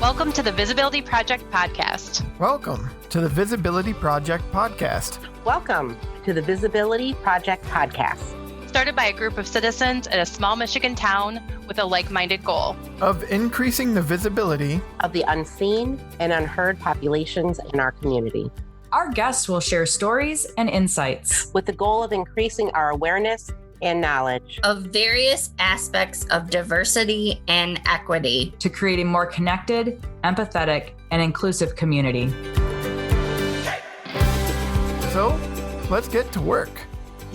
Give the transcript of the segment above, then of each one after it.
Welcome to the Visibility Project podcast. Welcome to the Visibility Project podcast. Welcome to the Visibility Project podcast. Started by a group of citizens in a small Michigan town with a like-minded goal of increasing the visibility of the unseen and unheard populations in our community. Our guests will share stories and insights with the goal of increasing our awareness and knowledge of various aspects of diversity and equity to create a more connected, empathetic, and inclusive community. So, let's get to work.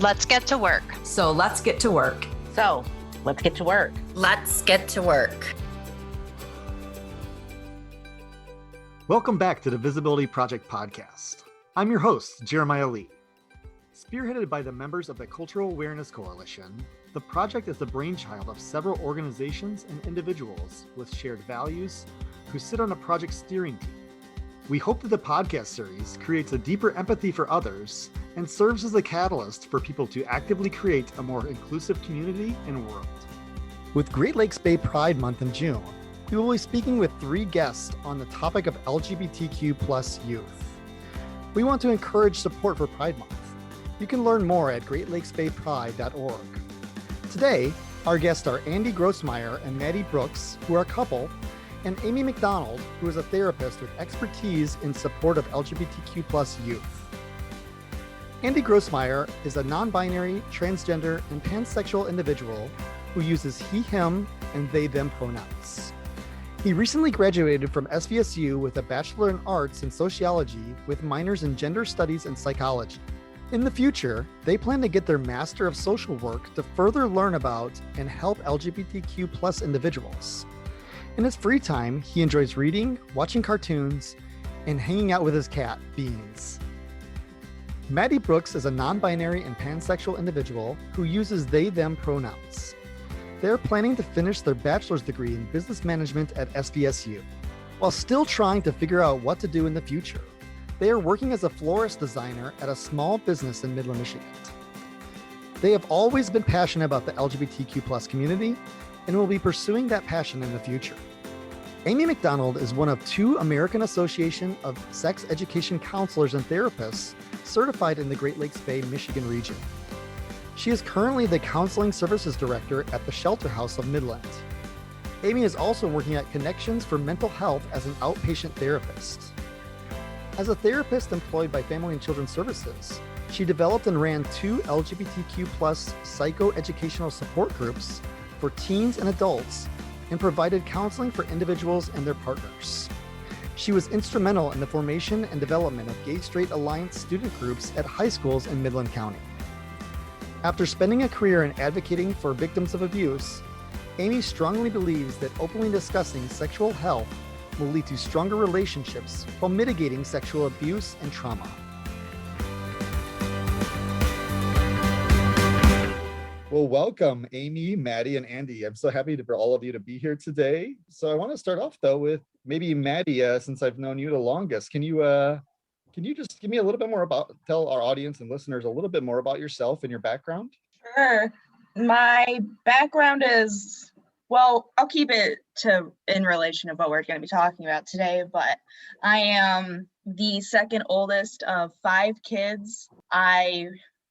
Let's get to work. So let's get to work. So let's get to work. Let's get to work. Welcome back to the Visibility Project podcast. I'm your host, Jeremiah Lee. Spearheaded by the members of the Cultural Awareness Coalition, the project is the brainchild of several organizations and individuals with shared values who sit on a project steering team. We hope that the podcast series creates a deeper empathy for others and serves as a catalyst for people to actively create a more inclusive community and world. With Great Lakes Bay Pride Month in June, we will be speaking with 3 guests on the topic of LGBTQ+ youth. We want to encourage support for Pride Month. You can learn more at greatlakesbaypride.org. Today, our guests are Andy Grossmeyer and Madi Brooks, who are a couple, and Amy McDonald, who is a therapist with expertise in support of LGBTQ+ youth. Andy Grossmeyer is a non-binary, transgender, and pansexual individual who uses he, him, and they, them pronouns. He recently graduated from SVSU with a Bachelor in Arts in Sociology with minors in Gender Studies and Psychology. In the future, they plan to get their Master of Social Work to further learn about and help LGBTQ+ individuals. In his free time, he enjoys reading, watching cartoons, and hanging out with his cat, Beans. Madi Brooks is a non-binary and pansexual individual who uses they, them pronouns. They're planning to finish their bachelor's degree in business management at SVSU, while still trying to figure out what to do in the future. They are working as a florist designer at a small business in Midland, Michigan. They have always been passionate about the LGBTQ+ community and will be pursuing that passion in the future. Amy McDonald is one of 2 American Association of Sex Education Counselors and Therapists certified in the Great Lakes Bay, Michigan region. She is currently the Counseling Services Director at the Shelter House of Midland. Amy is also working at Connections for Mental Health as an outpatient therapist. As a therapist employed by Family and Children's Services, she developed and ran 2 LGBTQ+ psychoeducational support groups for teens and adults and provided counseling for individuals and their partners. She was instrumental in the formation and development of Gay-Straight Alliance student groups at high schools in Midland County. After spending a career in advocating for victims of abuse, Amy strongly believes that openly discussing sexual health will lead to stronger relationships while mitigating sexual abuse and trauma. Well, welcome, Amy, Madi, and Andy. I'm so happy for all of you to be here today. So I want to start off, though, with maybe Madi, since I've known you the longest. Can you just give me a little bit more tell our audience and listeners a little bit more about yourself and your background? Sure. My background is, well, I'll keep it in relation of what we're going to be talking about today, but I am the second oldest of 5 kids. I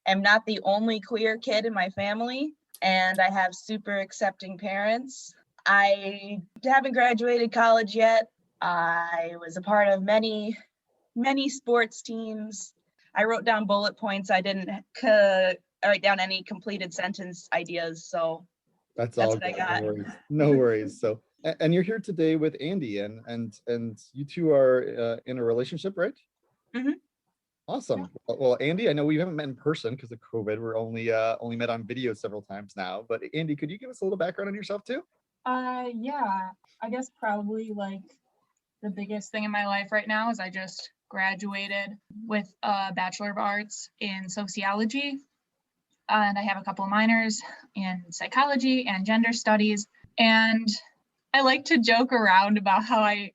am not the only queer kid in my family, and I have super accepting parents. I haven't graduated college yet. I was a part of many sports teams. I wrote down bullet points. I didn't write down any completed sentence ideas, so that's all what I got. No worries. So, and you're here today with Andy, and you 2 are in a relationship, right? Mm-hmm. Awesome. Yeah. Well, Andy, I know we haven't met in person because of COVID. We're only met on video several times now. But Andy, could you give us a little background on yourself too? Yeah. I guess probably like the biggest thing in my life right now is I just graduated with a Bachelor of Arts in Sociology. And I have a couple of minors in Psychology and Gender Studies. And I like to joke around about how I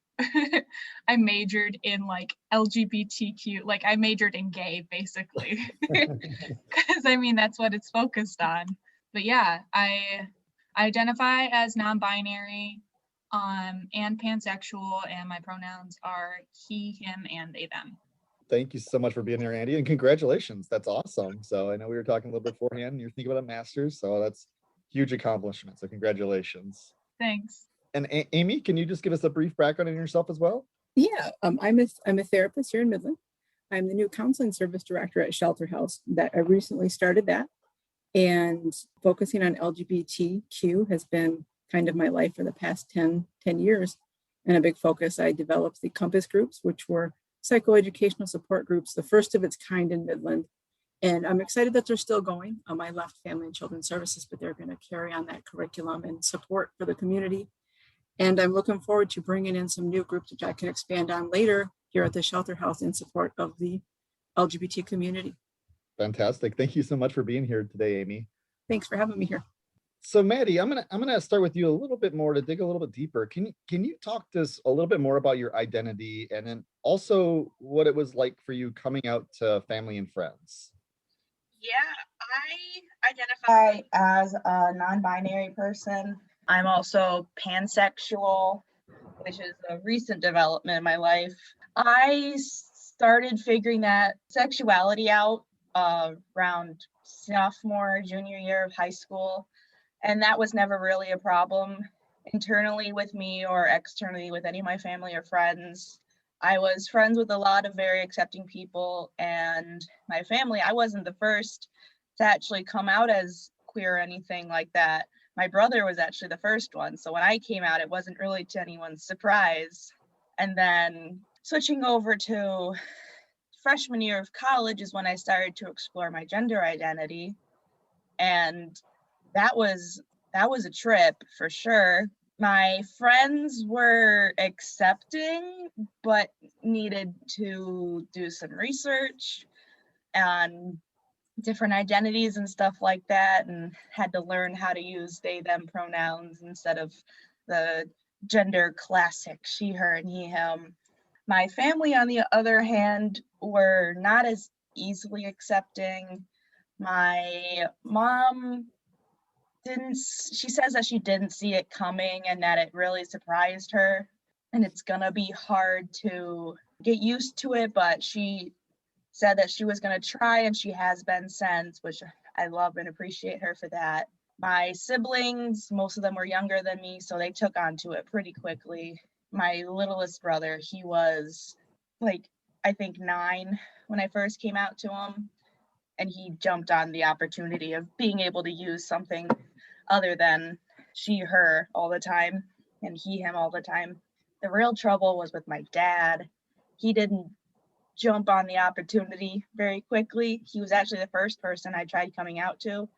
majored in like LGBTQ, like I majored in gay basically, because I mean, that's what it's focused on. But yeah, I identify as non-binary. and pansexual, and my pronouns are he, him, and they, them. Thank you so much for being here, Andy, and congratulations. That's awesome. So I know we were talking a little bit beforehand, and you're thinking about a master's, so that's huge accomplishment. So congratulations. Thanks. And Amy, can you just give us a brief background on yourself as well? Yeah, I'm a therapist here in Midland. I'm the new counseling service director at Shelter House. That I recently started that, and focusing on LGBTQ has been kind of my life for the past 10 years. And a big focus, I developed the Compass groups, which were psychoeducational support groups, the first of its kind in Midland. And I'm excited that they're still going. I left Family and Children's Services, but they're going to carry on that curriculum and support for the community. And I'm looking forward to bringing in some new groups, which I can expand on later here at the Shelter House in support of the LGBT community. Fantastic. Thank you so much for being here today, Amy. Thanks for having me here. So Maddie, I'm gonna start with you a little bit more to dig a little bit deeper. Can you talk to us a little bit more about your identity, and then also what it was like for you coming out to family and friends? Yeah, I identify as a non-binary person. I'm also pansexual, which is a recent development in my life. I started figuring that sexuality out around sophomore, junior year of high school. And that was never really a problem internally with me or externally with any of my family or friends. I was friends with a lot of very accepting people, and my family, I wasn't the first to actually come out as queer or anything like that. My brother was actually the first one. So when I came out, it wasn't really to anyone's surprise. And then switching over to freshman year of college is when I started to explore my gender identity. And that was a trip for sure. My friends were accepting, but needed to do some research on different identities and stuff like that, and had to learn how to use they, them pronouns instead of the gender classic she, her, and he, him. My family, on the other hand, were not as easily accepting. My mom she says that she didn't see it coming and that it really surprised her, and it's gonna be hard to get used to it, but she said that she was gonna try, and she has been since, which I love and appreciate her for that. My siblings, most of them were younger than me, so they took on to it pretty quickly. My littlest brother, he was like, I think 9 when I first came out to him, and he jumped on the opportunity of being able to use something other than she, her all the time, and he, him all the time. The real trouble was with my dad. He didn't jump on the opportunity very quickly. He was actually the first person I tried coming out to,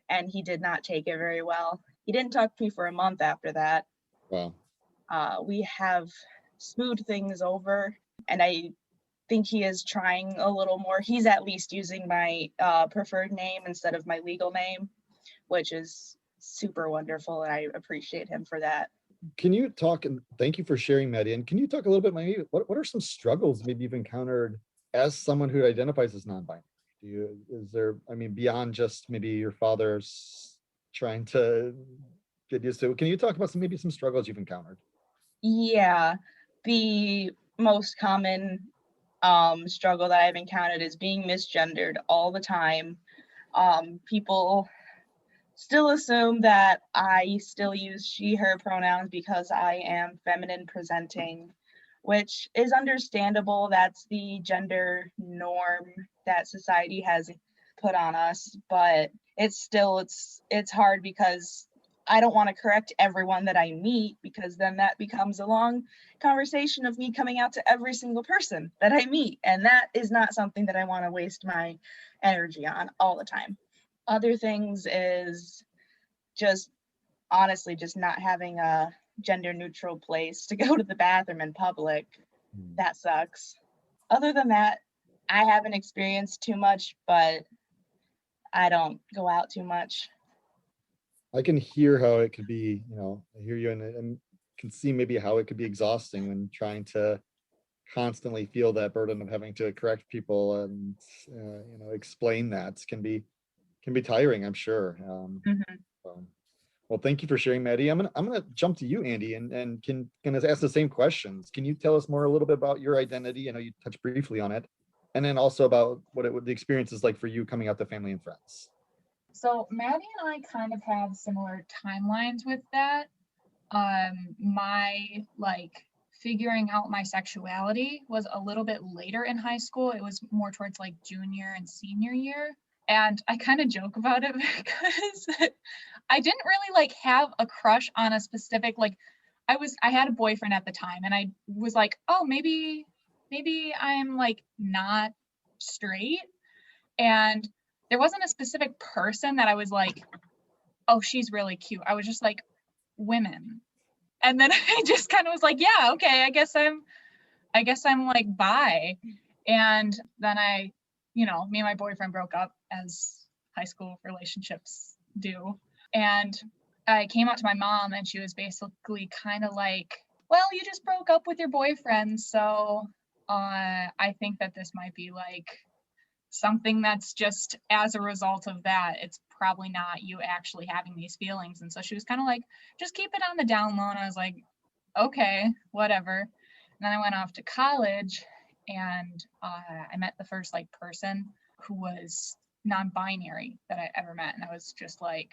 and he did not take it very well. He didn't talk to me for a month after that. Wow. We have smoothed things over, and I think he is trying a little more. He's at least using my preferred name instead of my legal name, which is super wonderful, and I appreciate him for that. Can you talk, and thank you for sharing, Maddie, and can you talk a little bit, maybe what are some struggles maybe you've encountered as someone who identifies as non-binary? Is there, I mean, beyond just maybe your father's trying to get used to it, can you talk about maybe some struggles you've encountered? Yeah, the most common struggle that I've encountered is being misgendered all the time. People still assume that I still use she, her pronouns because I am feminine presenting, which is understandable. That's the gender norm that society has put on us, but it's hard because I don't want to correct everyone that I meet, because then that becomes a long conversation of me coming out to every single person that I meet. And that is not something that I want to waste my energy on all the time. Other things is just honestly just not having a gender neutral place to go to the bathroom in public. That sucks. Other than that, I haven't experienced too much, but I don't go out too much. I can hear how it could be, I hear you, and can see maybe how it could be exhausting when trying to constantly feel that burden of having to correct people and explain that can be tiring, I'm sure. Well, thank you for sharing, Maddie. I'm gonna jump to you, Andy, and can ask the same questions. Can you tell us more a little bit about your identity? I know you touched briefly on it, and then also about what the experience is like for you coming out to family and friends. So Maddie and I kind of have similar timelines with that. My like figuring out my sexuality was a little bit later in high school. It was more towards like junior and senior year. And I kind of joke about it because I didn't really like have a crush on a specific, like I had a boyfriend at the time and I was like, oh, maybe I'm like not straight. And there wasn't a specific person that I was like, oh, she's really cute. I was just like, women. And then I just kind of was like, yeah, okay, I guess I'm like bi. And then me and my boyfriend broke up, as high school relationships do. And I came out to my mom and she was basically kind of like, well, you just broke up with your boyfriend. So I think that this might be like something that's just as a result of that. It's probably not you actually having these feelings. And so she was kind of like, just keep it on the down low. And I was like, okay, whatever. And then I went off to college and I met the first like person who was non-binary that I ever met. And I was just like,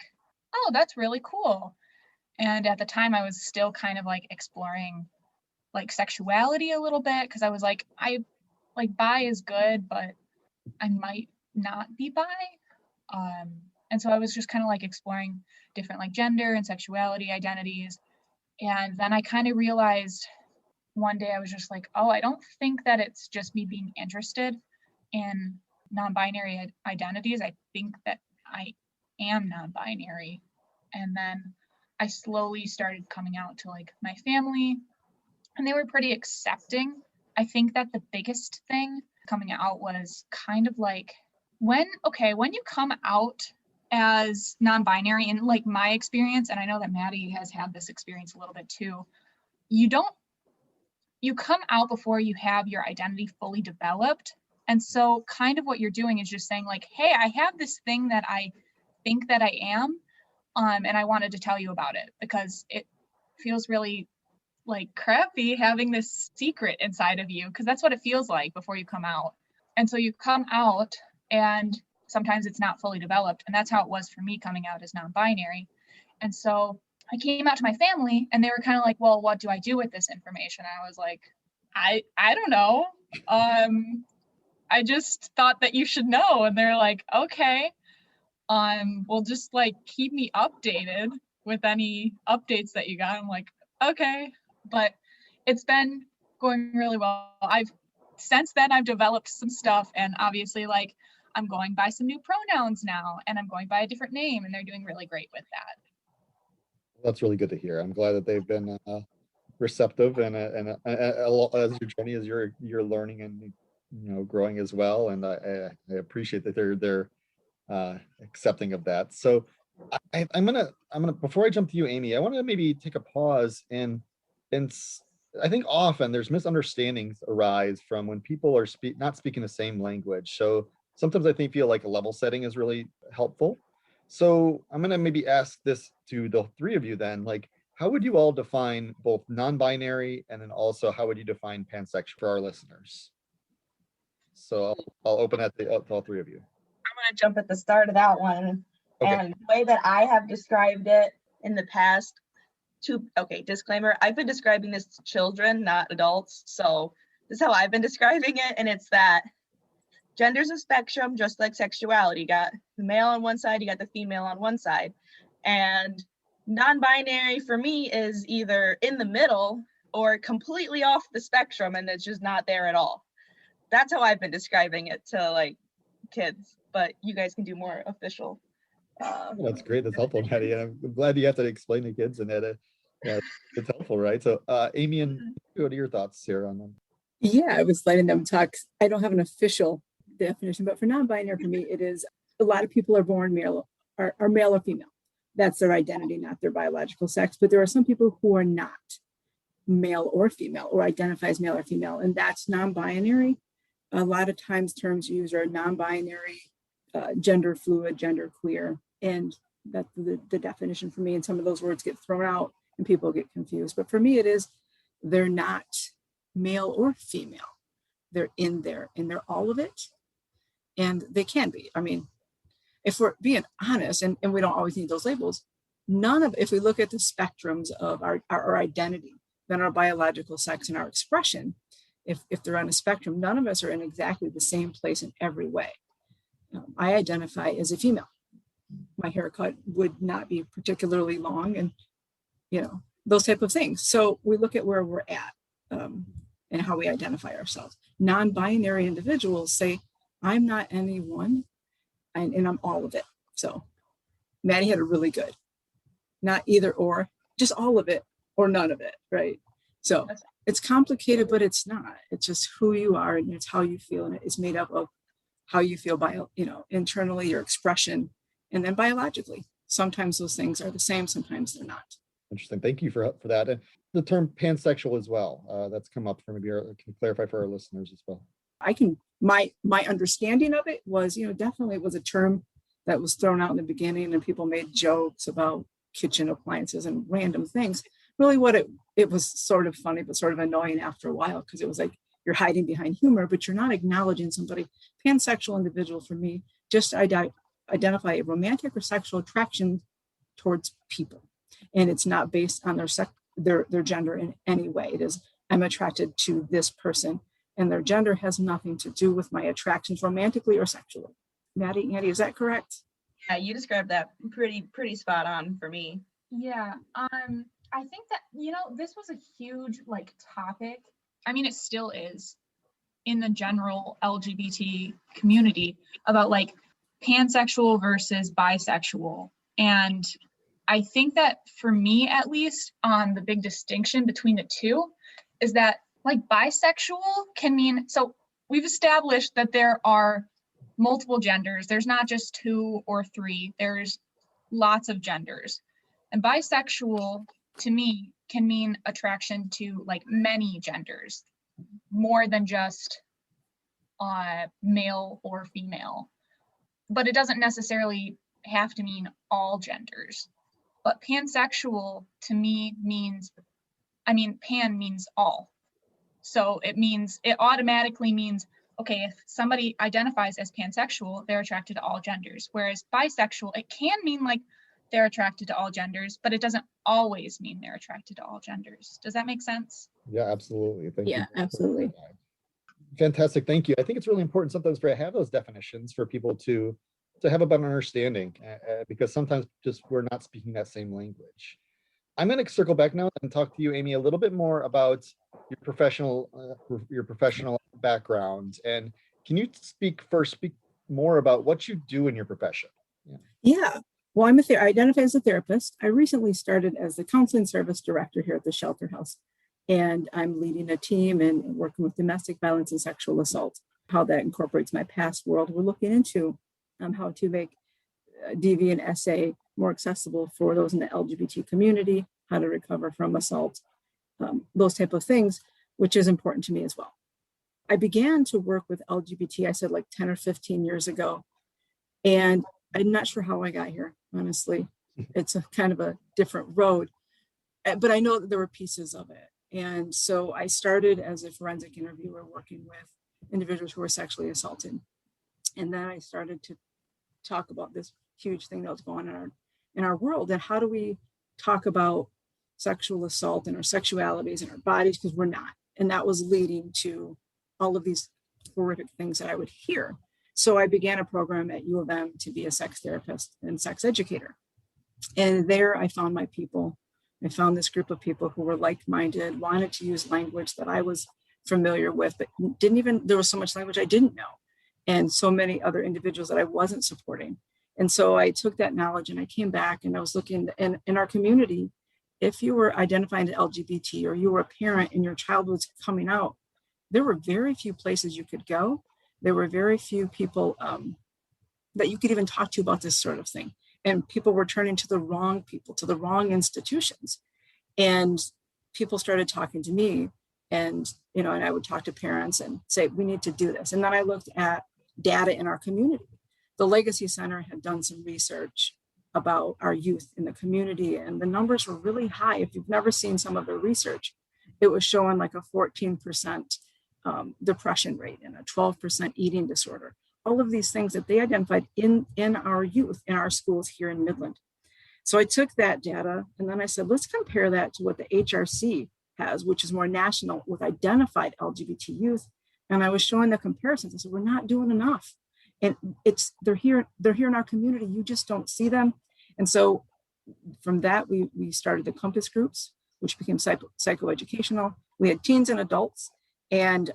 oh, that's really cool. And at the time I was still kind of like exploring like sexuality a little bit. Cause I was like, bi is good, but I might not be bi. And so I was just kind of like exploring different like gender and sexuality identities. And then I kind of realized one day I was just like, oh, I don't think that it's just me being interested in non-binary identities. I think that I am non-binary. And then I slowly started coming out to like my family and they were pretty accepting. I think that the biggest thing coming out was kind of like when you come out as non-binary, in like my experience, and I know that Maddie has had this experience a little bit too, you come out before you have your identity fully developed. And so kind of what you're doing is just saying like, hey, I have this thing that I think that I am, and I wanted to tell you about it because it feels really like crappy having this secret inside of you, because that's what it feels like before you come out. And so you come out and sometimes it's not fully developed. And that's how it was for me coming out as non-binary. And so I came out to my family and they were kind of like, well, what do I do with this information? And I was like, I don't know. I just thought that you should know. And they're like, okay, well, just like keep me updated with any updates that you got. I'm like, okay. But it's been going really well. Since then I've developed some stuff, and obviously like I'm going by some new pronouns now and I'm going by a different name, and they're doing really great with that. That's really good to hear. I'm glad that they've been receptive and as your journey, as you're learning and growing as well. And I appreciate that they're accepting of that. So I'm gonna before I jump to you, Amy, I want to maybe take a pause and I think often there's misunderstandings arise from when people are not speaking the same language. So sometimes I feel like a level setting is really helpful. So I'm going to maybe ask this to the three of you then, like, how would you all define both non-binary and then also how would you define pansexual for our listeners? So I'll open that to all three of you. I'm going to jump at the start of that one. Okay. And the way that I have described it in the past, disclaimer, I've been describing this to children, not adults. So this is how I've been describing it. And it's that gender's a spectrum, just like sexuality. You got the male on one side, you got the female on one side. And non-binary for me is either in the middle or completely off the spectrum and it's just not there at all. That's how I've been describing it to like kids, but you guys can do more official. That's great. That's helpful, Maddie. And I'm glad you have to explain to kids and that it's helpful, right? So Amy, and what are your thoughts here on them? Yeah, I was letting them talk. I don't have an official definition, but for non-binary, for me, it is a lot of people are born male, are male or female. That's their identity, not their biological sex. But there are some people who are not male or female or identify as male or female, and that's non-binary. A lot of times terms used are non-binary, gender fluid, gender queer, and That's the definition for me. And some of those words get thrown out and people get confused. But for me, it is, they're not male or female. They're in there and they're all of it. And they can be. I mean, if we're being honest, and we don't always need those labels, if we look at the spectrums of our identity, then our biological sex and our expression, if they're on a spectrum, none of us are in exactly the same place in every way. I identify as a female. My haircut would not be particularly long, and those type of things. So we look at where we're at and how we identify ourselves. Non-binary individuals say, I'm not any one, and I'm all of it. So Maddie had a really good, not either or, just all of it or none of it, right? So it's complicated, but it's not. It's just who you are, and it's how you feel, and it's made up of how you feel internally, your expression, and then biologically. Sometimes those things are the same, sometimes they're not. Interesting. Thank you for that. And the term pansexual as well. That's come up for maybe can clarify for our listeners as well. My understanding of it was, definitely it was a term that was thrown out in the beginning, and people made jokes about kitchen appliances and random things. Really what it was sort of funny, but sort of annoying after a while, because it was like you're hiding behind humor, but you're not acknowledging somebody. Pansexual individual for me, just identify a romantic or sexual attraction towards people. And it's not based on their gender in any way. It is, I'm attracted to this person, and their gender has nothing to do with my attractions romantically or sexually. Maddie, Andy, is that correct? Yeah, you described that pretty spot on for me. Yeah. I think that, this was a huge topic. I mean, it still is in the general LGBT community about pansexual versus bisexual. And I think that for me, at least, the big distinction between the two is that bisexual can mean, so we've established that there are multiple genders. There's not just 2 or 3, there's lots of genders. And bisexual to me can mean attraction to many genders, more than just male or female. But it doesn't necessarily have to mean all genders. But pansexual to me means, pan means all. So it automatically means, okay, if somebody identifies as pansexual, they're attracted to all genders. Whereas bisexual, it can mean they're attracted to all genders, but it doesn't always mean they're attracted to all genders. Does that make sense? Yeah, absolutely. Thank you. Yeah, absolutely. Fantastic. Thank you. I think it's really important sometimes to have those definitions for people to have a better understanding, because sometimes just we're not speaking that same language. I'm going to circle back now and talk to you, Amy, a little bit more about your professional background. And can you speak more about what you do in your profession? Yeah. Well, I identify as a therapist. I recently started as the counseling service director here at the shelter house, and I'm leading a team and working with domestic violence and sexual assault, how that incorporates my past world. We're looking into how to make DV and SA more accessible for those in the LGBT community, how to recover from assault, those type of things, which is important to me as well. I began to work with LGBT, I said 10 or 15 years ago, and I'm not sure how I got here, honestly. It's a kind of a different road, but I know that there were pieces of it. And so I started as a forensic interviewer working with individuals who were sexually assaulted. And then I started to talk about this huge thing that was going on in our world, and how do we talk about sexual assault and our sexualities and our bodies, because we're not. And that was leading to all of these horrific things that I would hear. So I began a program at U of M to be a sex therapist and sex educator. And there I found my people. I found this group of people who were like-minded, wanted to use language that I was familiar with, but there was so much language I didn't know, and so many other individuals that I wasn't supporting. And so I took that knowledge and I came back and I was looking in our community, if you were identifying as LGBT or you were a parent and your child was coming out, there were very few places you could go. There were very few people that you could even talk to about this sort of thing. And people were turning to the wrong people, to the wrong institutions. And people started talking to me, and I would talk to parents and say, we need to do this. And then I looked at data in our community. The Legacy Center had done some research about our youth in the community. And the numbers were really high. If you've never seen some of the research, it was showing like a 14% depression rate and a 12% eating disorder. All of these things that they identified in our youth, in our schools here in Midland. So I took that data and then I said, let's compare that to what the HRC has, which is more national with identified LGBT youth. And I was showing the comparisons. I said, we're not doing enough. And they're here in our community. You just don't see them. And so from that, we started the Compass groups, which became psychoeducational. We had teens and adults. And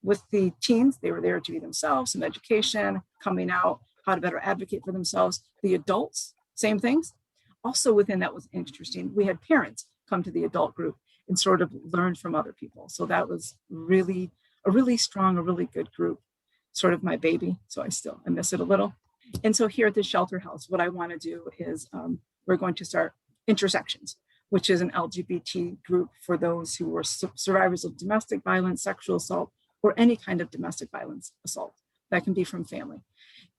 with the teens, they were there to be themselves, some education, coming out, how to better advocate for themselves. The adults, same things. Also within that was interesting. We had parents come to the adult group and sort of learn from other people. So that was really a really strong, a really good group, sort of my baby. So I miss it a little. And so here at the shelter house, what I want to do is we're going to start Intersections, which is an LGBT group for those who were survivors of domestic violence, sexual assault, or any kind of domestic violence assault that can be from family,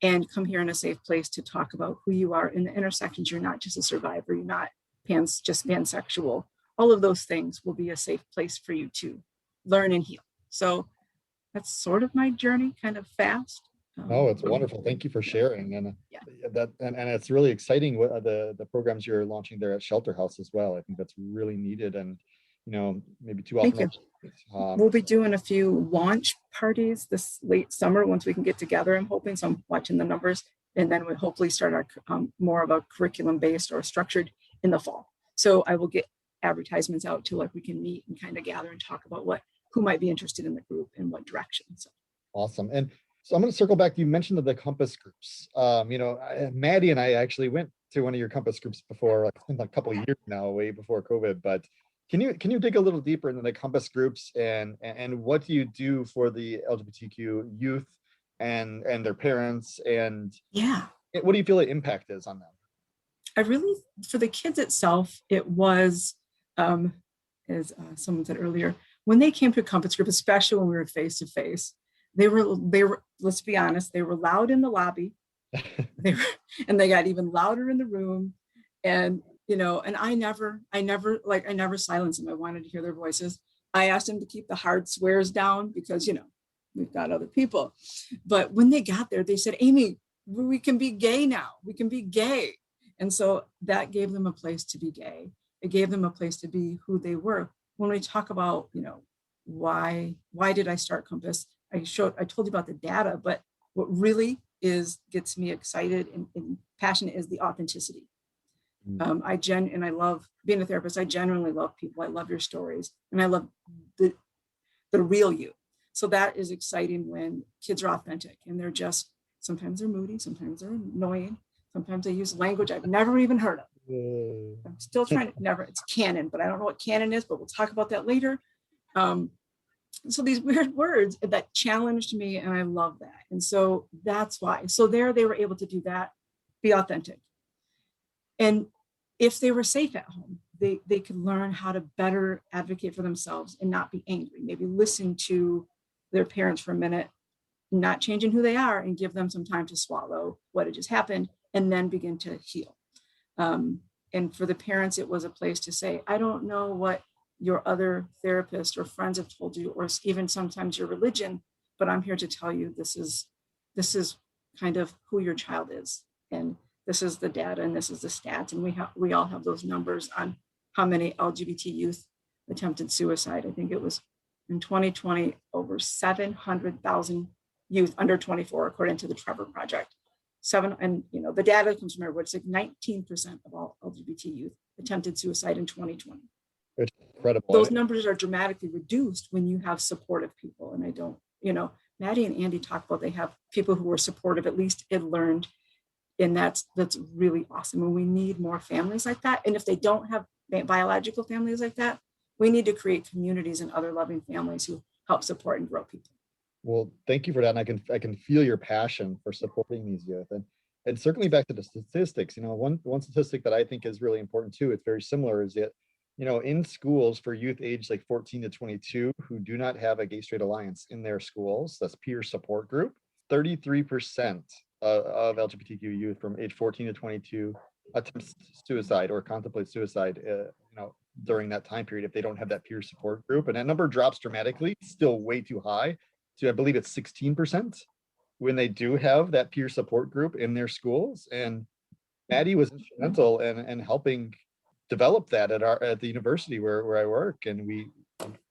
and come here in a safe place to talk about who you are in the intersections. You're not just a survivor. You're not just pansexual. All of those things will be a safe place for you to learn and heal. So that's sort of my journey, kind of fast. Oh, it's wonderful. Thank you for sharing. And Yeah. and it's really exciting what the programs you're launching there at Shelter House as well. I think that's really needed, and maybe too often. Thank you. We'll be doing a few launch parties this late summer once we can get together. I'm hoping, so I'm watching the numbers, and then we'll hopefully start our more of a curriculum based or structured in the fall. So I will get advertisements out to we can meet and kind of gather and talk about who might be interested in the group and what direction. So awesome. And so I'm going to circle back. You mentioned the Compass groups. Maddie and I actually went to one of your Compass groups before, a couple of years now, way before COVID. But can you dig a little deeper into the Compass groups and what do you do for the LGBTQ youth and their parents, and what do you feel the impact is on them? For the kids itself, it was, as someone said earlier, when they came to Compass group, especially when we were face to face, they were, let's be honest, they were loud in the lobby, and they got even louder in the room. And, and I never silenced them. I wanted to hear their voices. I asked them to keep the hard swears down because, we've got other people. But when they got there, they said, Amy, we can be gay now. We can be gay. And so that gave them a place to be gay. It gave them a place to be who they were. When we talk about, why did I start Compass? I told you about the data, but what really gets me excited and passionate is the authenticity. I love being a therapist. I genuinely love people. I love your stories, and I love the real you. So that is exciting when kids are authentic, and sometimes they're moody, sometimes they're annoying, sometimes they use language I've never even heard of. I'm still trying to it's canon, but I don't know what canon is, but we'll talk about that later. So these weird words that challenged me, and I love that. And so that's why. So they were able to do that, be authentic. And if they were safe at home, they could learn how to better advocate for themselves and not be angry. Maybe listen to their parents for a minute, not changing who they are, and give them some time to swallow what had just happened and then begin to heal. And for the parents, it was a place to say, I don't know what your other therapist or friends have told you, or even sometimes your religion, but I'm here to tell you this is kind of who your child is. And this is the data, and this is the stats. And we all have those numbers on how many LGBT youth attempted suicide. I think it was in 2020, over 700,000 youth under 24, according to the Trevor Project. The data comes from everywhere. It's like 19% of all LGBT youth attempted suicide in 2020. It's incredible. Those numbers are dramatically reduced when you have supportive people. And I don't, Maddie and Andy talk about they have people who are supportive, at least it learned. And that's really awesome. And we need more families like that. And if they don't have biological families like that, we need to create communities and other loving families who help support and grow people. Well, thank you for that. And I can feel your passion for supporting these youth. And circling back to the statistics, one statistic that I think is really important too, it's very similar, is that, in schools for youth aged 14 to 22 who do not have a gay straight alliance in their schools, that's peer support group, 33% of LGBTQ youth from age 14 to 22 attempts suicide or contemplate suicide, during that time period if they don't have that peer support group. And that number drops dramatically, still way too high. So I believe it's 16% when they do have that peer support group in their schools. And Maddie was instrumental in helping develop that at the university where I work. And we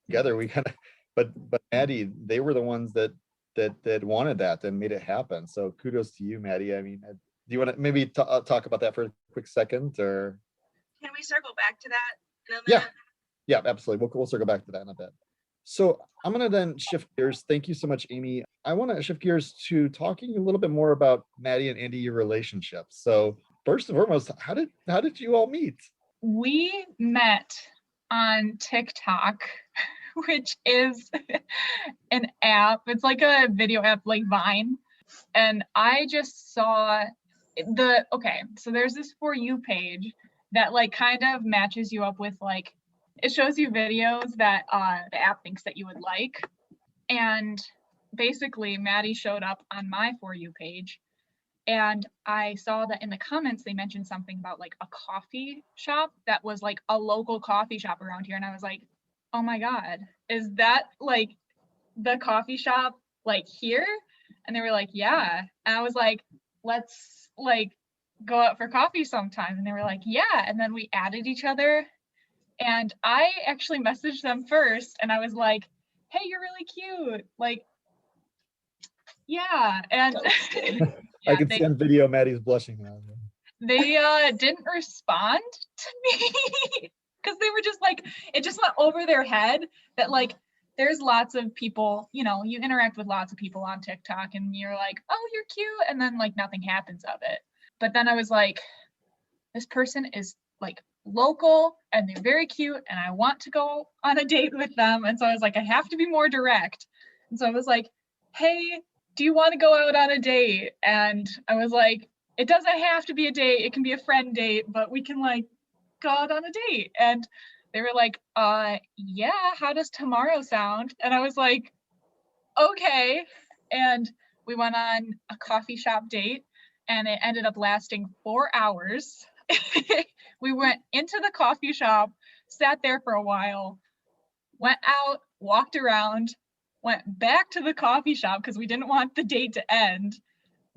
together we kind of, but Maddie, they were the ones that wanted that and made it happen. So kudos to you, Maddie. I mean, do you want to maybe talk about that for a quick second, or? Can we circle back to that in a Yeah. minute? Yeah, absolutely. We'll circle back to that in a bit. So I'm going to then shift gears. Thank you so much, Amy. I want to shift gears to talking a little bit more about Maddie and Andy, your relationship. So first and foremost, how did you all meet? We met on TikTok, which is an app. It's like a video app like Vine. And I just saw so there's this For You page that like kind of matches you up with like, it shows you videos that the app thinks that you would like. And basically Maddie showed up on my For You page. And I saw that in the comments, they mentioned something about like a coffee shop that was like a local coffee shop around here. And I was like, oh my God, is that like the coffee shop like here? And they were like, yeah. And I was like, let's like go out for coffee sometime. And they were like, yeah. And then we added each other. And I actually messaged them first. And I was like, hey, you're really cute. Like, yeah. And I can see on video Maddie's blushing now. They didn't respond to me because they were just like, it just went over their head that like, there's lots of people, you interact with lots of people on TikTok and you're like, oh, you're cute. And then like nothing happens of it. But then I was like, this person is like local and they're very cute and I want to go on a date with them. And so I was like, I have to be more direct. And so I was like, hey, do you want to go out on a date? And I was like, it doesn't have to be a date. It can be a friend date, but we can like go out on a date. And they were like, yeah, how does tomorrow sound? And I was like, okay. And we went on a coffee shop date and it ended up lasting 4 hours. We went into the coffee shop, sat there for a while, went out, walked around, went back to the coffee shop because we didn't want the date to end,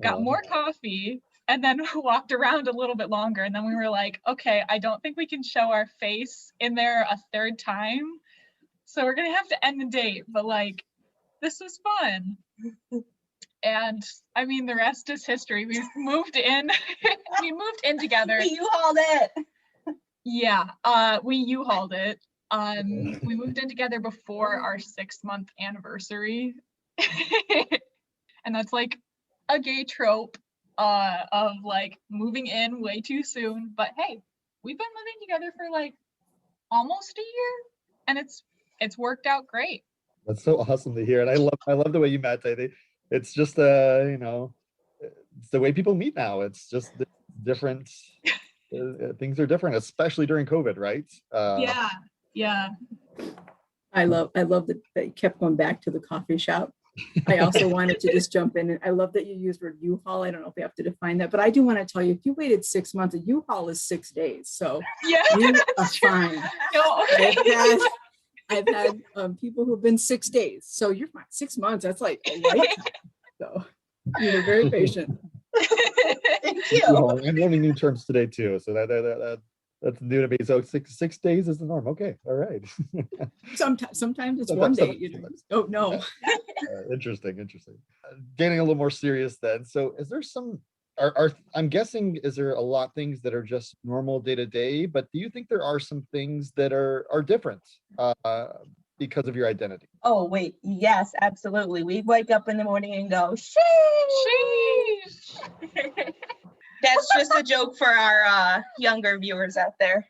got more coffee, and then walked around a little bit longer. And then we were like, okay, I don't think we can show our face in there a third time. So we're going to have to end the date. But like, this was fun. And I mean, the rest is history. We moved in. We moved in together. You hauled it. Yeah, we U-hauled it. We moved in together before our 6-month anniversary. And that's like a gay trope of like moving in way too soon. But hey, we've been living together for like almost a year and it's worked out great. That's so awesome to hear. And I love the way you met. It's just it's the way people meet now. It's just different. Things are different, especially during COVID, right? Yeah. I love that you kept going back to the coffee shop. I also wanted to just jump in, and I love that you used word U-Haul. I don't know if we have to define that, but I do want to tell you, if you waited 6 months, a U-Haul is 6 days. So yeah, you are fine. No. I've had people who've been 6 days. So you're fine. 6 months, that's like a lifetime. So you're very patient. Thank you. I'm learning new terms today too. So that's new to me. So six days is the norm. Okay, all right. Sometimes it's one day. You don't know. Interesting. Getting a little more serious then. So is there some? I'm guessing, is there a lot of things that are just normal day to day? But do you think there are some things that are different because of your identity? Oh, wait. Yes, absolutely. We wake up in the morning and go, sheesh. That's just a joke for our younger viewers out there.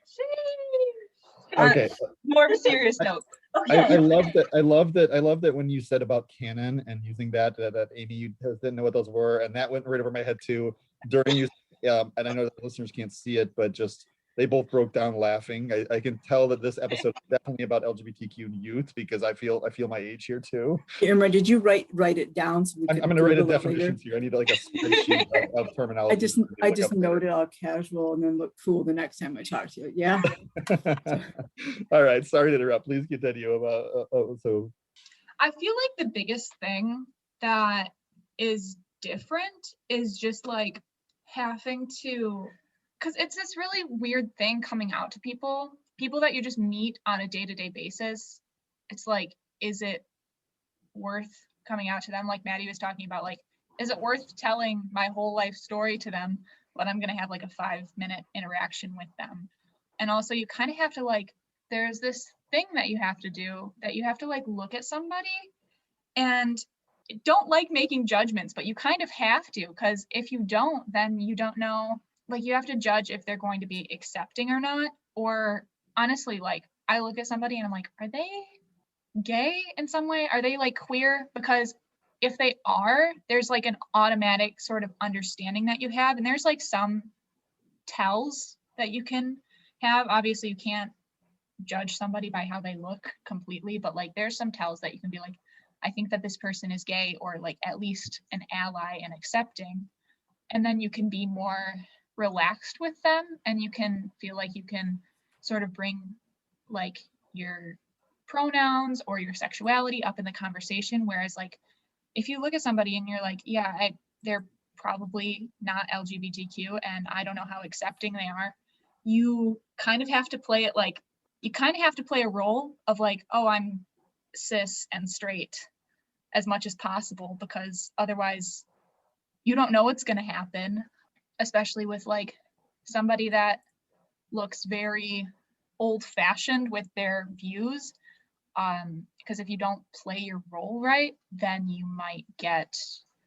Okay. More of a serious note. Okay. I love that when you said about canon and using that Amy didn't know what those were, and that went right over my head too during you. And I know that listeners can't see it, but just they both broke down laughing. I can tell that this episode is definitely about LGBTQ youth because I feel my age here too. Irma, did you write it down? So I'm going to write a definitions here. I need like a spreadsheet of terminology. I just note it all casual and then look cool the next time I talk to you. Yeah. All right. Sorry to interrupt. Please continue about so. I feel like the biggest thing that is different is just like having to, because it's this really weird thing coming out to people that you just meet on a day-to-day basis. It's like, is it worth coming out to them? Like Maddie was talking about, like, is it worth telling my whole life story to them when I'm going to have like a 5-minute interaction with them? And also you kind of have to like, there's this thing that you have to do, that you have to like look at somebody and don't like making judgments, but you kind of have to, because if you don't, then you don't know, like you have to judge if they're going to be accepting or not. Or honestly, like I look at somebody and I'm like, are they gay in some way? Are they like queer? Because if they are, there's like an automatic sort of understanding that you have. And there's like some tells that you can have. Obviously you can't judge somebody by how they look completely, but like there's some tells that you can be like, I think that this person is gay, or like at least an ally and accepting. And then you can be more relaxed with them and you can feel like you can sort of bring like your pronouns or your sexuality up in the conversation. Whereas like if you look at somebody and you're like, yeah, they're probably not LGBTQ and I don't know how accepting they are, you kind of have to play it like, you kind of have to play a role of like, oh, I'm cis and straight as much as possible, because otherwise you don't know what's going to happen, especially with like somebody that looks very old-fashioned with their views. Because if you don't play your role right, then you might get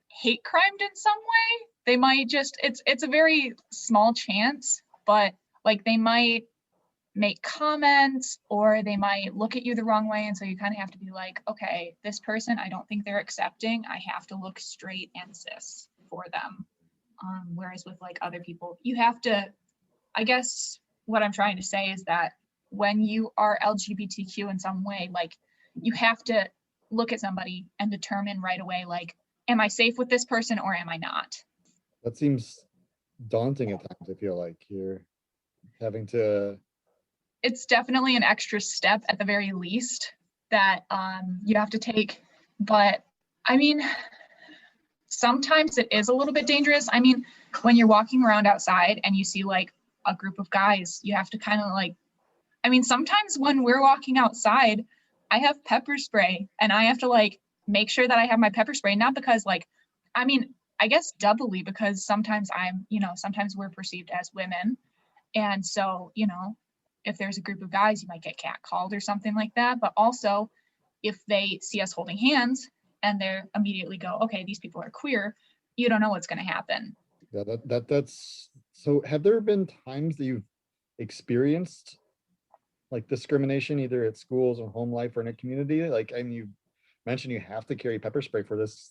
hate crimed in some way. They might just, it's a very small chance, but like they might make comments or they might look at you the wrong way. And so you kind of have to be like, okay, this person, I don't think they're accepting. I have to look straight and cis for them. Whereas with like other people, you have to, I guess what I'm trying to say is that when you are LGBTQ in some way, like you have to look at somebody and determine right away, like, am I safe with this person or am I not? That seems daunting at times. I feel like you're having to. It's definitely an extra step at the very least that you have to take. But I mean, sometimes it is a little bit dangerous. I mean, when you're walking around outside and you see like a group of guys, you have to kind of like, I mean, sometimes when we're walking outside, I have pepper spray and I have to like make sure that I have my pepper spray, not because like, I mean, I guess doubly because sometimes sometimes we're perceived as women. And so, if there's a group of guys, you might get catcalled or something like that. But also if they see us holding hands and they immediately go, okay, these people are queer, you don't know what's going to happen. Yeah, that's so. Have there been times that you've experienced like discrimination either at schools or home life or in a community? Like, and you mentioned you have to carry pepper spray for this,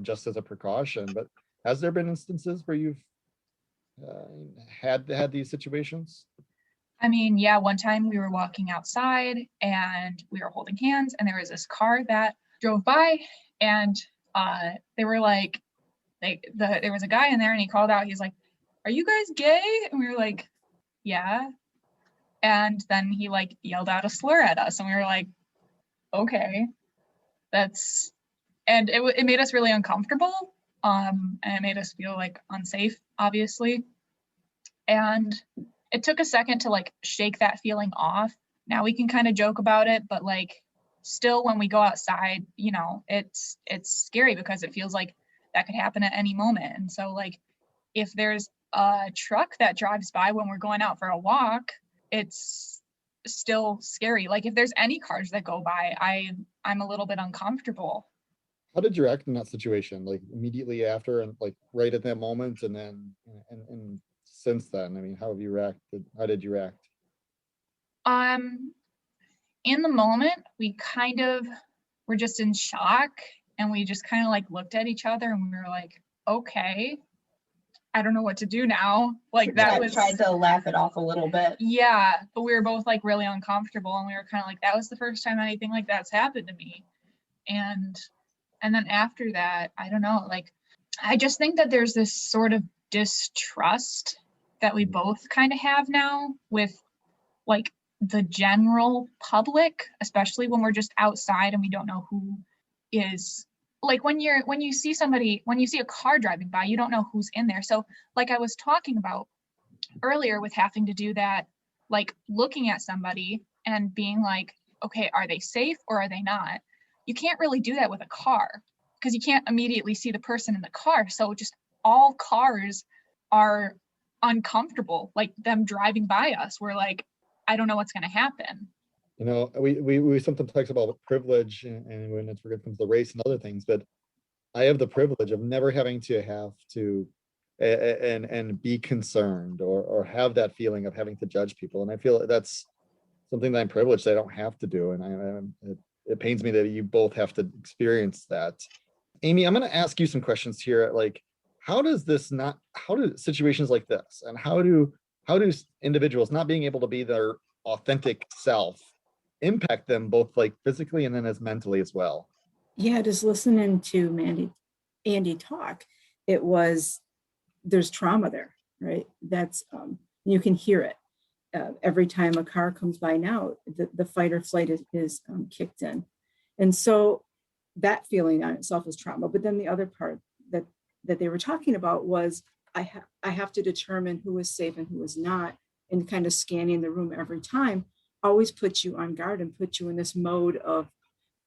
just as a precaution, but has there been instances where you've had these situations? I mean, yeah, one time we were walking outside and we were holding hands and there was this car that drove by and they were like, there was a guy in there and he called out, he's like, are you guys gay? And we were like, yeah. And then he like yelled out a slur at us and we were like, okay, and it made us really uncomfortable. And it made us feel like unsafe, obviously. And it took a second to like shake that feeling off. Now we can kind of joke about it, but like still when we go outside, it's scary because it feels like that could happen at any moment. And so like if there's a truck that drives by when we're going out for a walk, it's still scary. Like if there's any cars that go by, I'm a little bit uncomfortable. How did you react in that situation? Like immediately after and like right at that moment, and then and since then, I mean, how have you reacted? How did you react? In the moment, we kind of were just in shock and we just kind of like looked at each other and we were like, okay. I don't know what to do now. Like that was tried to laugh it off a little bit. Yeah, but we were both like really uncomfortable, and we were kind of like, that was the first time anything like that's happened to me. And then after that, I don't know, like I just think that there's this sort of distrust that we both kind of have now with like the general public, especially when we're just outside and we don't know who is, like when you see a car driving by, you don't know who's in there. So like I was talking about earlier with having to do that, like looking at somebody and being like, okay, are they safe or are they not? You can't really do that with a car because you can't immediately see the person in the car. So just all cars are uncomfortable, like them driving by us. We're like, I don't know what's going to happen. You know, we sometimes talk about privilege and when it comes to race and other things, but I have the privilege of never having to and be concerned or have that feeling of having to judge people. And I feel that's something that I'm privileged that I don't have to do. And it pains me that you both have to experience that. Amy, I'm going to ask you some questions here. Like, how do situations like this and how do individuals not being able to be their authentic self impact them both like physically and then as mentally as well? Yeah, just listening to Andy talk, there's trauma there, right? That's, you can hear it. Every time a car comes by now, the fight or flight is kicked in. And so that feeling on itself is trauma. But then the other part that they were talking about was I have to determine who is safe and who is not, and kind of scanning the room every time always puts you on guard and puts you in this mode of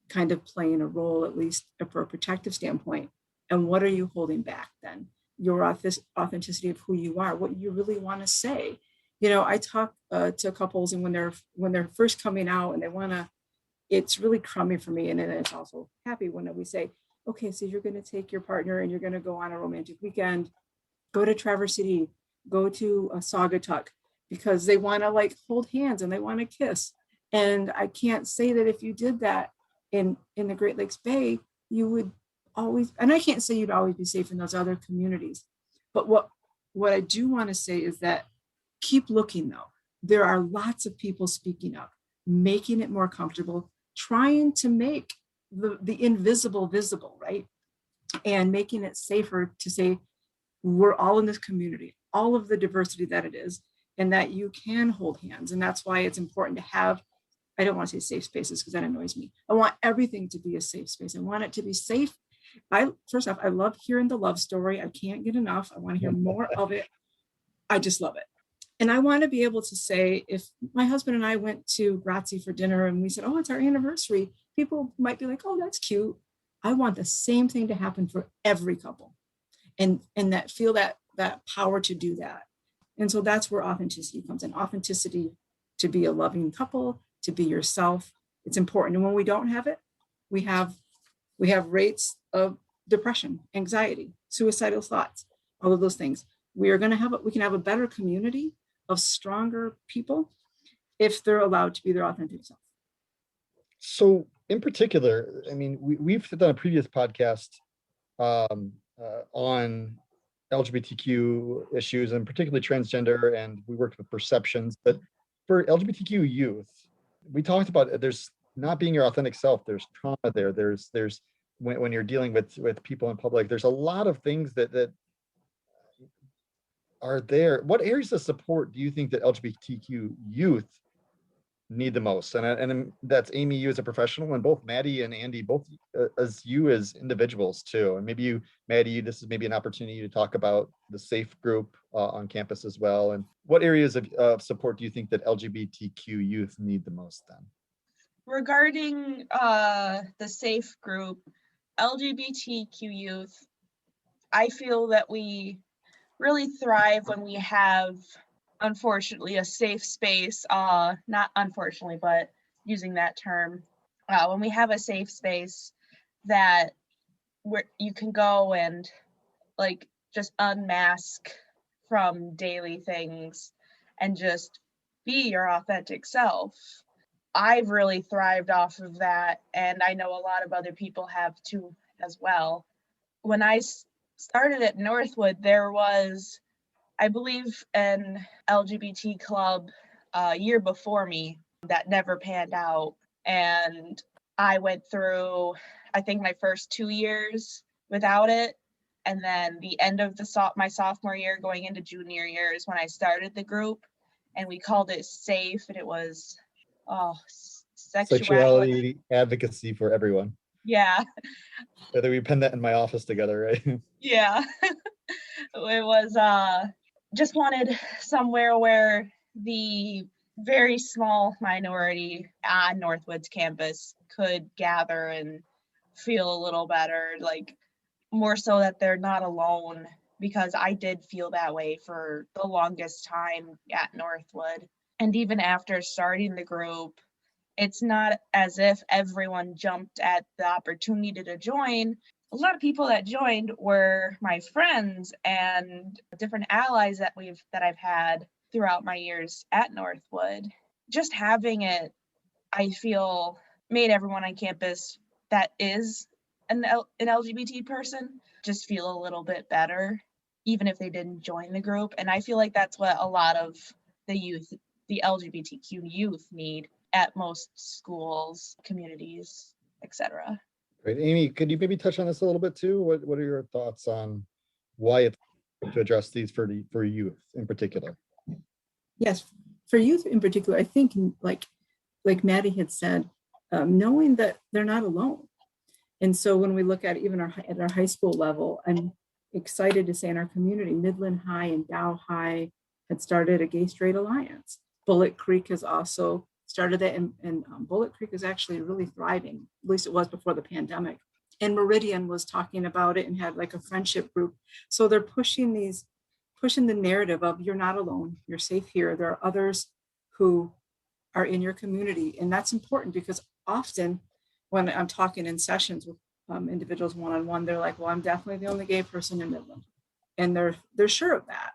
kind of playing a role, at least for a protective standpoint. And what are you holding back then? Your authenticity of who you are, what you really want to say. You know, I talk to couples, and when they're first coming out and they want to, it's really crummy for me. And then it's also happy when we say, okay, so you're going to take your partner and you're going to go on a romantic weekend, go to Traverse City, go to Saugatuck, because they want to like hold hands and they want to kiss. And I can't say that if you did that in the Great Lakes Bay, you would always, and I can't say you'd always be safe in those other communities. But what I do want to say is that keep looking though. There are lots of people speaking up, making it more comfortable, trying to make the invisible visible, right? And making it safer to say, we're all in this community, all of the diversity that it is, and that you can hold hands. And that's why it's important to have, I don't want to say safe spaces because that annoys me. I want everything to be a safe space. I want it to be safe. First off, I love hearing the love story. I can't get enough. I want to hear more of it. I just love it. And I want to be able to say, if my husband and I went to Grazie for dinner and we said, oh, it's our anniversary, people might be like, oh, that's cute. I want the same thing to happen for every couple and that feel that power to do that. And so that's where authenticity comes in. Authenticity to be a loving couple, to be yourself. It's important. And when we don't have it, we have rates of depression, anxiety, suicidal thoughts, all of those things. We can have a better community of stronger people if they're allowed to be their authentic self. So in particular, I mean, we've done a previous podcast on LGBTQ issues and particularly transgender, and we worked with perceptions. But for LGBTQ youth, we talked about there's not being your authentic self. There's trauma there. There's when you're dealing with people in public, there's a lot of things that are there. What areas of support do you think that LGBTQ youth need the most? And that's Amy, you as a professional, and both Maddie and Andy, both as you as individuals too. And maybe you, Maddie, this is maybe an opportunity to talk about the SAFE group on campus as well. And what areas of support do you think that LGBTQ youth need the most then? Regarding the SAFE group, LGBTQ youth, I feel that we really thrive when we have, unfortunately, a safe space, not unfortunately, but using that term, when we have a safe space that where you can go and like just unmask from daily things and just be your authentic self. I've really thrived off of that, and I know a lot of other people have too as well. When I started at Northwood, there was, I believe, an LGBT club a year before me that never panned out. And I went through, I think, my first 2 years without it. And then the end of my sophomore year going into junior year is when I started the group, and we called it SAFE, and it was Sexuality advocacy for everyone. Yeah. Whether we pen that in my office together, right? Yeah. It was just wanted somewhere where the very small minority on Northwood's campus could gather and feel a little better, like more so that they're not alone, because I did feel that way for the longest time at Northwood. And even after starting the group, it's not as if everyone jumped at the opportunity to join. A lot of people that joined were my friends and different allies that I've had throughout my years at Northwood. Just having it, I feel, made everyone on campus that is an LGBT person just feel a little bit better, even if they didn't join the group. And I feel like that's what a lot of the youth, the LGBTQ youth, need at most schools, communities, etc. Great. Amy, could you maybe touch on this a little bit too? What are your thoughts on why it's to address these for youth in particular? Yes, for youth in particular, I think like Madi had said, knowing that they're not alone. And so when we look at even at our high school level, I'm excited to say in our community, Midland High and Dow High had started a Gay Straight Alliance. Bullet Creek has also started that, and Bullet Creek is actually really thriving, at least it was before the pandemic. And Meridian was talking about it and had like a friendship group. So they're pushing the narrative of you're not alone, you're safe here. There are others who are in your community. And that's important because often when I'm talking in sessions with individuals one-on-one, they're like, well, I'm definitely the only gay person in Midland. And they're sure of that.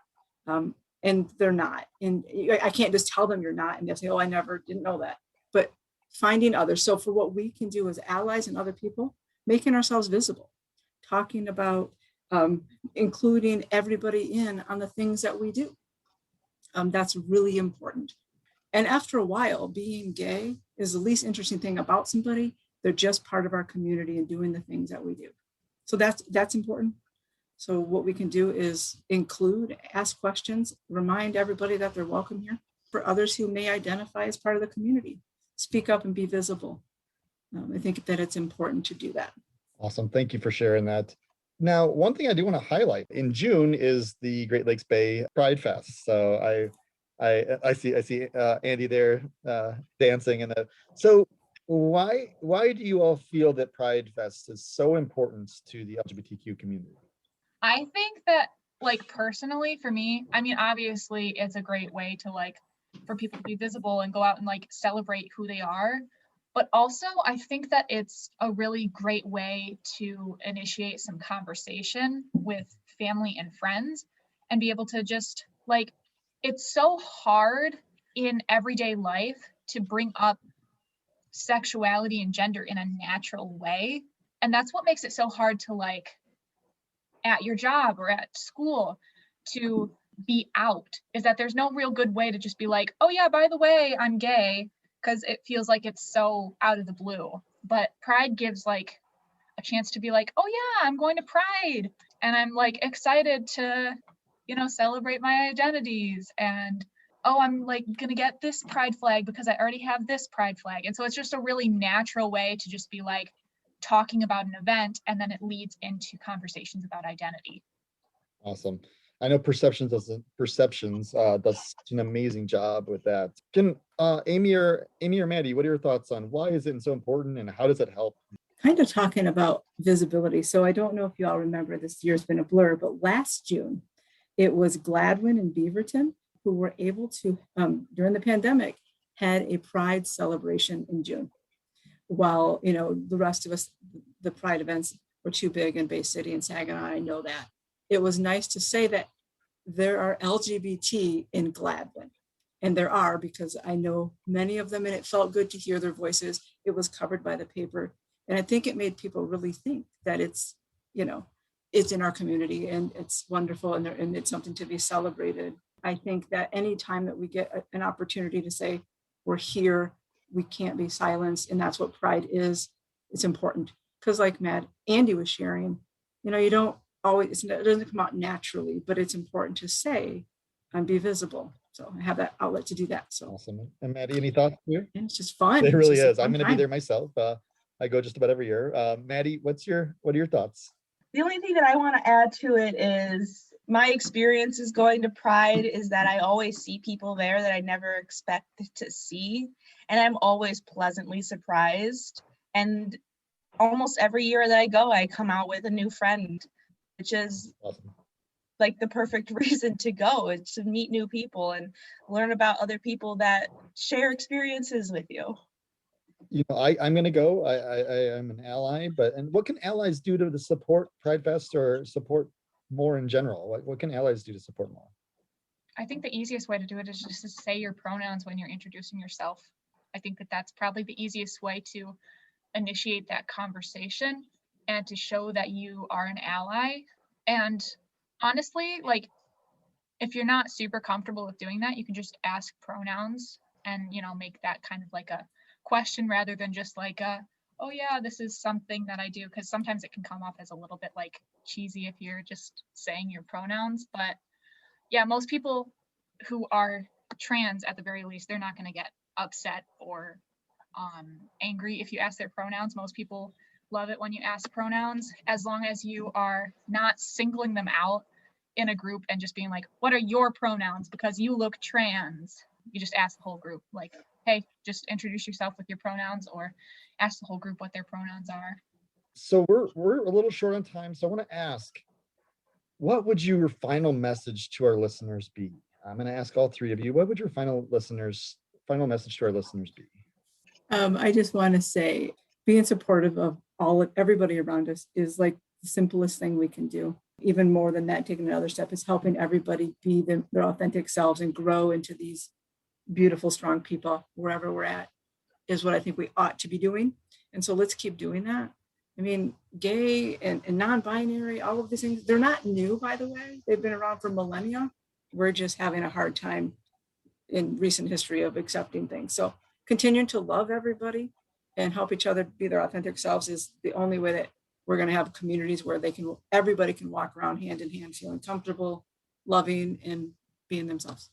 And they're not. And I can't just tell them you're not. And they'll say, oh, I didn't know that. But finding others. So for what we can do as allies and other people, making ourselves visible, talking about including everybody in on the things that we do. That's really important. And after a while, being gay is the least interesting thing about somebody. They're just part of our community and doing the things that we do. So that's important. So what we can do is include, ask questions, remind everybody that they're welcome here. For others who may identify as part of the community, speak up and be visible. I think that it's important to do that. Awesome. Thank you for sharing that. Now, one thing I do want to highlight, in June is the Great Lakes Bay Pride Fest. So I see Andy there dancing and that. So why do you all feel that Pride Fest is so important to the LGBTQ community? I think that, like, personally for me, I mean, obviously it's a great way to, like, for people to be visible and go out and, like, celebrate who they are. But also I think that it's a really great way to initiate some conversation with family and friends and be able to just, like, it's so hard in everyday life to bring up sexuality and gender in a natural way. And that's what makes it so hard to, like, at your job or at school to be out, is that there's no real good way to just be like, oh yeah, by the way, I'm gay, because it feels like it's so out of the blue. But Pride gives, like, a chance to be like, oh yeah, I'm going to Pride and I'm, like, excited to, you know, celebrate my identities, and oh, I'm, like, gonna get this Pride flag because I already have this Pride flag. And so it's just a really natural way to just be, like, talking about an event, and then it leads into conversations about identity. Awesome. I know Perceptions does such an amazing job with that. Can Amy or Madi, what are your thoughts on why is it so important and how does it help? Kind of talking about visibility. So I don't know if you all remember, this year's been a blur, but last June, it was Gladwin and Beaverton who were able to, during the pandemic, had a Pride celebration in June. While, you know, the rest of us, the Pride events were too big in Bay City and Saginaw, I know that. It was nice to say that there are LGBT in Gladwin. And there are, because I know many of them, and it felt good to hear their voices. It was covered by the paper. And I think it made people really think that it's, you know, is in our community, and it's wonderful, and it's something to be celebrated. I think that any time that we get an opportunity to say, we're here, we can't be silenced, and that's what pride is, it's important. Because like Andy was sharing, you don't always, it doesn't come out naturally, but it's important to say and be visible. So I have that outlet to do that. So awesome. And Maddie, any thoughts here? It's just fun. It really is. I'm going to be there myself. I go just about every year. Maddie, what are your thoughts? The only thing that I want to add to it is my experiences going to Pride is that I always see people there that I never expected to see. And I'm always pleasantly surprised. And almost every year that I go, I come out with a new friend, which is awesome. Like the perfect reason to go, is to meet new people and learn about other people that share experiences with you. I'm going to go. I am an ally, and what can allies do to support Pride Fest or support more in general? What can allies do to support more? I think the easiest way to do it is just to say your pronouns when you're introducing yourself. I think that that's probably the easiest way to initiate that conversation and to show that you are an ally. And honestly, like, if you're not super comfortable with doing that, you can just ask pronouns and, make that kind of like a question rather than just like oh yeah, this is something that I do, because sometimes it can come off as a little bit like cheesy if you're just saying your pronouns. But yeah, most people who are trans, at the very least, they're not going to get upset or angry if you ask their pronouns. Most people love it when you ask pronouns, as long as you are not singling them out in a group and just being like, what are your pronouns because you look trans. You just ask the whole group, like, hey, just introduce yourself with your pronouns, or ask the whole group what their pronouns are. So we're a little short on time, so I want to ask, what would your final message to our listeners be? I'm going to ask all three of you, what would your final message to our listeners be? I just want to say, being supportive of everybody around us is like the simplest thing we can do. Even more than that, taking another step is helping everybody be their authentic selves and grow into these beautiful, strong people wherever we're at, is what I think we ought to be doing. And so let's keep doing that. I mean, gay and non-binary, all of these things, they're not new, by the way. They've been around for millennia. We're just having a hard time in recent history of accepting things. So continuing to love everybody and help each other be their authentic selves is the only way that we're going to have communities where everybody can walk around hand in hand, feeling comfortable, loving, and being themselves.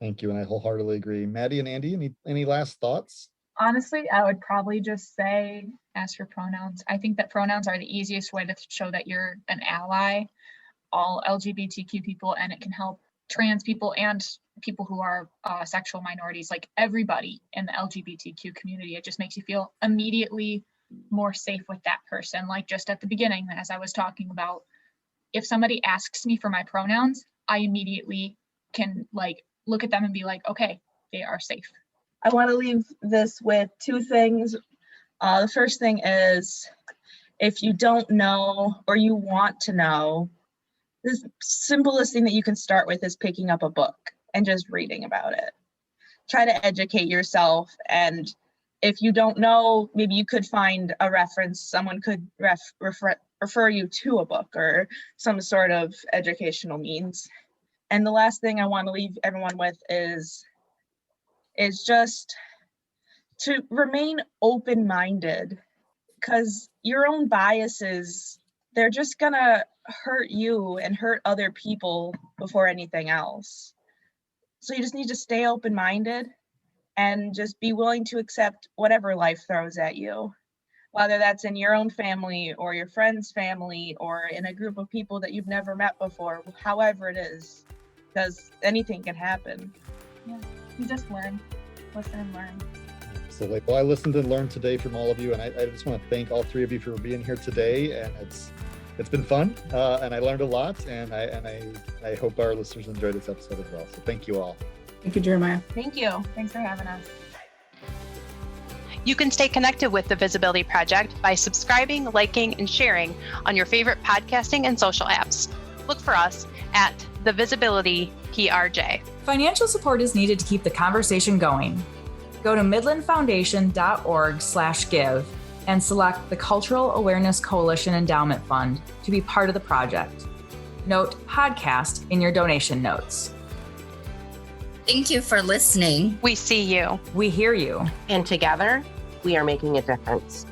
Thank you, and I wholeheartedly agree. Maddie and Andy, any last thoughts? Honestly, I would probably just say, ask your pronouns. I think that pronouns are the easiest way to show that you're an ally, all LGBTQ people, and it can help trans people and people who are sexual minorities, like everybody in the LGBTQ community. It just makes you feel immediately more safe with that person. Like just at the beginning, as I was talking about, if somebody asks me for my pronouns, I immediately can like look at them and be like, okay, they are safe. I want to leave this with two things. The first thing is, if you don't know or you want to know, the simplest thing that you can start with is picking up a book and just reading about it. Try to educate yourself, and if you don't know, maybe you could find a reference. Someone could refer you to a book or some sort of educational means. And the last thing I want to leave everyone with is just to remain open-minded, because your own biases, they're just gonna hurt you and hurt other people before anything else. So you just need to stay open-minded and just be willing to accept whatever life throws at you, whether that's in your own family or your friend's family or in a group of people that you've never met before, however it is, because anything can happen. Yeah, you just learn, listen and learn. Absolutely. Well, I listened and learned today from all of you, and I just want to thank all three of you for being here today. And it's been fun, and I learned a lot, and I hope our listeners enjoyed this episode as well. So thank you all. Thank you, Jeremiah. Thank you. Thanks for having us. You can stay connected with the Visibility Project by subscribing, liking, and sharing on your favorite podcasting and social apps. Look for us at the Visibility PRJ. Financial support is needed to keep the conversation going. Go to midlandfoundation.org/give and select the Cultural Awareness Coalition Endowment Fund to be part of the project. Note podcast in your donation notes. Thank you for listening. We see you. We hear you. And together, we are making a difference.